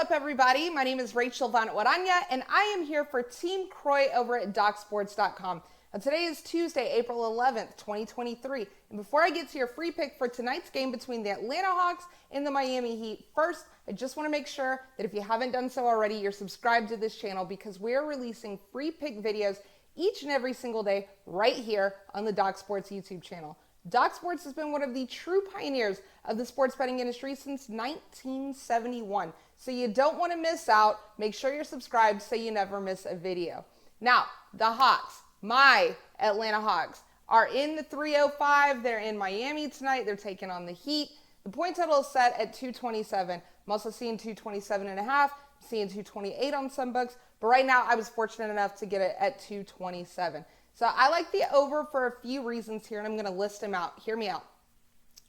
up, everybody? My name is Rachel Van Orania, and I am here for Team Croy over at DocSports.com. And today is Tuesday, April 11th, 2023. And before I get to your free pick for tonight's game between the Atlanta Hawks and the Miami Heat, first, I just want to make sure that if you haven't done so already, you're subscribed to this channel because we're releasing free pick videos each and every single day right here on the Doc Sports YouTube channel. Doc Sports has been one of the true pioneers of the sports betting industry since 1971. So you don't want to miss out. Make sure you're subscribed so you never miss a video. Now, the Hawks, my Atlanta Hawks, are in the 305. They're in Miami tonight. They're taking on the Heat. The point total is set at 227. I'm also seeing 227.5. I'm seeing 228 on some books. But right now, I was fortunate enough to get it at 227. So I like the over for a few reasons here, and I'm going to list them out. Hear me out.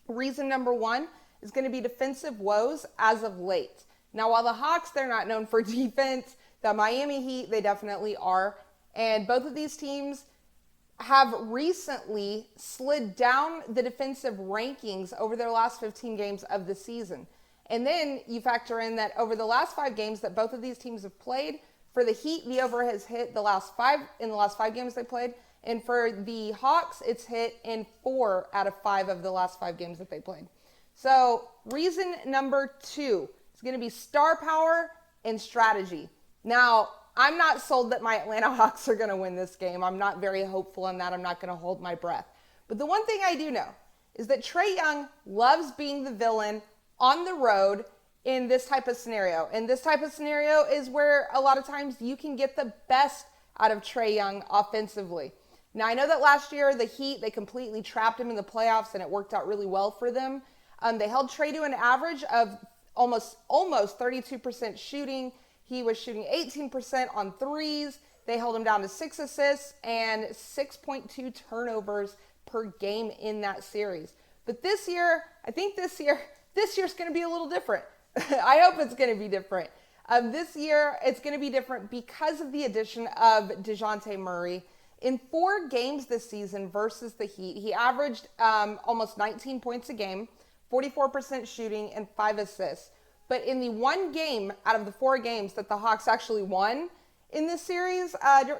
Reason number one is going to be defensive woes as of late. Now, while the Hawks, they're not known for defense, the Miami Heat, they definitely are. And both of these teams have recently slid down the defensive rankings over their last 15 games of the season. And then you factor in that over the last 5 games that both of these teams have played, for the Heat, the over has hit in the last five games they played. And for the Hawks, it's hit in 4 out of 5 of the last 5 games that they played. So reason number 2 is going to be star power and strategy. Now, I'm not sold that my Atlanta Hawks are going to win this game. I'm not very hopeful on that. I'm not going to hold my breath. But the one thing I do know is that Trae Young loves being the villain on the road in this type of scenario. And this type of scenario is where a lot of times you can get the best out of Trae Young offensively. Now, I know that last year, the Heat, they completely trapped him in the playoffs, and it worked out really well for them. They held Trae to an average of almost 32% shooting. He was shooting 18% on threes. They held him down to 6 assists and 6.2 turnovers per game in that series. But this year, I think this year's going to be a little different. I hope it's going to be different. This year, it's going to be different because of the addition of DeJounte Murray. In 4 games this season versus the Heat, he averaged almost 19 points a game, 44% shooting, and 5 assists. But in the 1 game out of the 4 games that the Hawks actually won in this series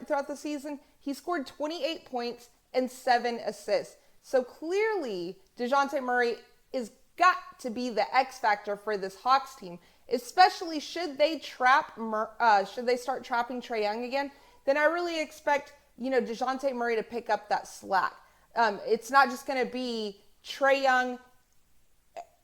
throughout the season, he scored 28 points and 7 assists. So clearly, DeJounte Murray is got to be the X factor for this Hawks team, especially should they start trapping Trae Young again. Then I really expect, DeJounte Murray to pick up that slack. It's not just going to be Trae Young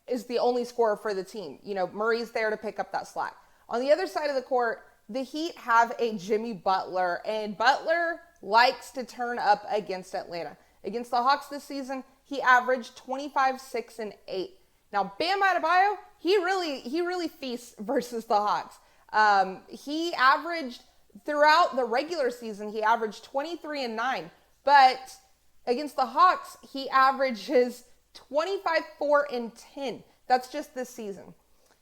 is the only scorer for the team. Murray's there to pick up that slack. On the other side of the court, the Heat have a Jimmy Butler, and Butler likes to turn up against Atlanta. Against the Hawks this season, he averaged 25, 6, and 8. Now, Bam Adebayo, he really feasts versus the Hawks. He averaged, throughout the regular season, he averaged 23 and 9. But against the Hawks, he averages 25, 4, and 10. That's just this season.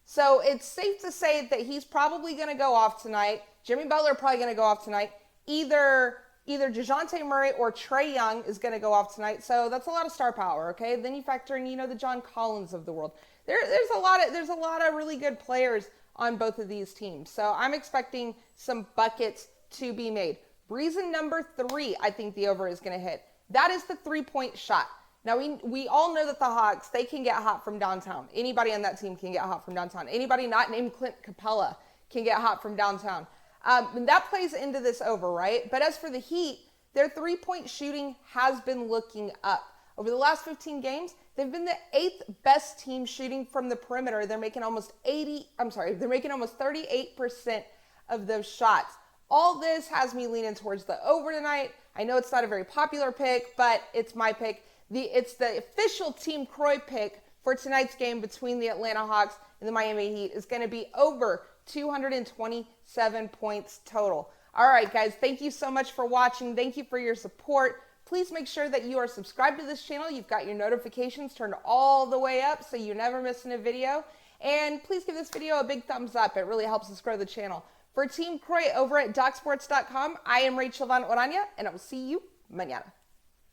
So it's safe to say that he's probably going to go off tonight. Jimmy Butler probably going to go off tonight. Either DeJounte Murray or Trae Young is going to go off tonight. So that's a lot of star power, okay? Then you factor in, the John Collins of the world. There's a lot of really good players on both of these teams. So I'm expecting some buckets to be made. Reason number 3, I think the over is going to hit. That is the 3-point shot. Now, we all know that the Hawks, they can get hot from downtown. Anybody on that team can get hot from downtown. Anybody not named Clint Capella can get hot from downtown. And that plays into this over, right? But as for the Heat, their 3-point shooting has been looking up. Over the last 15 games, they've been the 8th best team shooting from the perimeter. They're making almost 38% of those shots. All this has me leaning towards the over tonight. I know it's not a very popular pick, but it's my pick. It's the official Team Croy pick for tonight's game between the Atlanta Hawks and the Miami Heat is going to be over 227 points total. All right, guys, thank you so much for watching. Thank you for your support. Please make sure that you are subscribed to this channel. You've got your notifications turned all the way up so you never miss a video. And please give this video a big thumbs up. It really helps us grow the channel. For Team Croy over at DocSports.com, I am Rachel Van Orania, and I will see you mañana.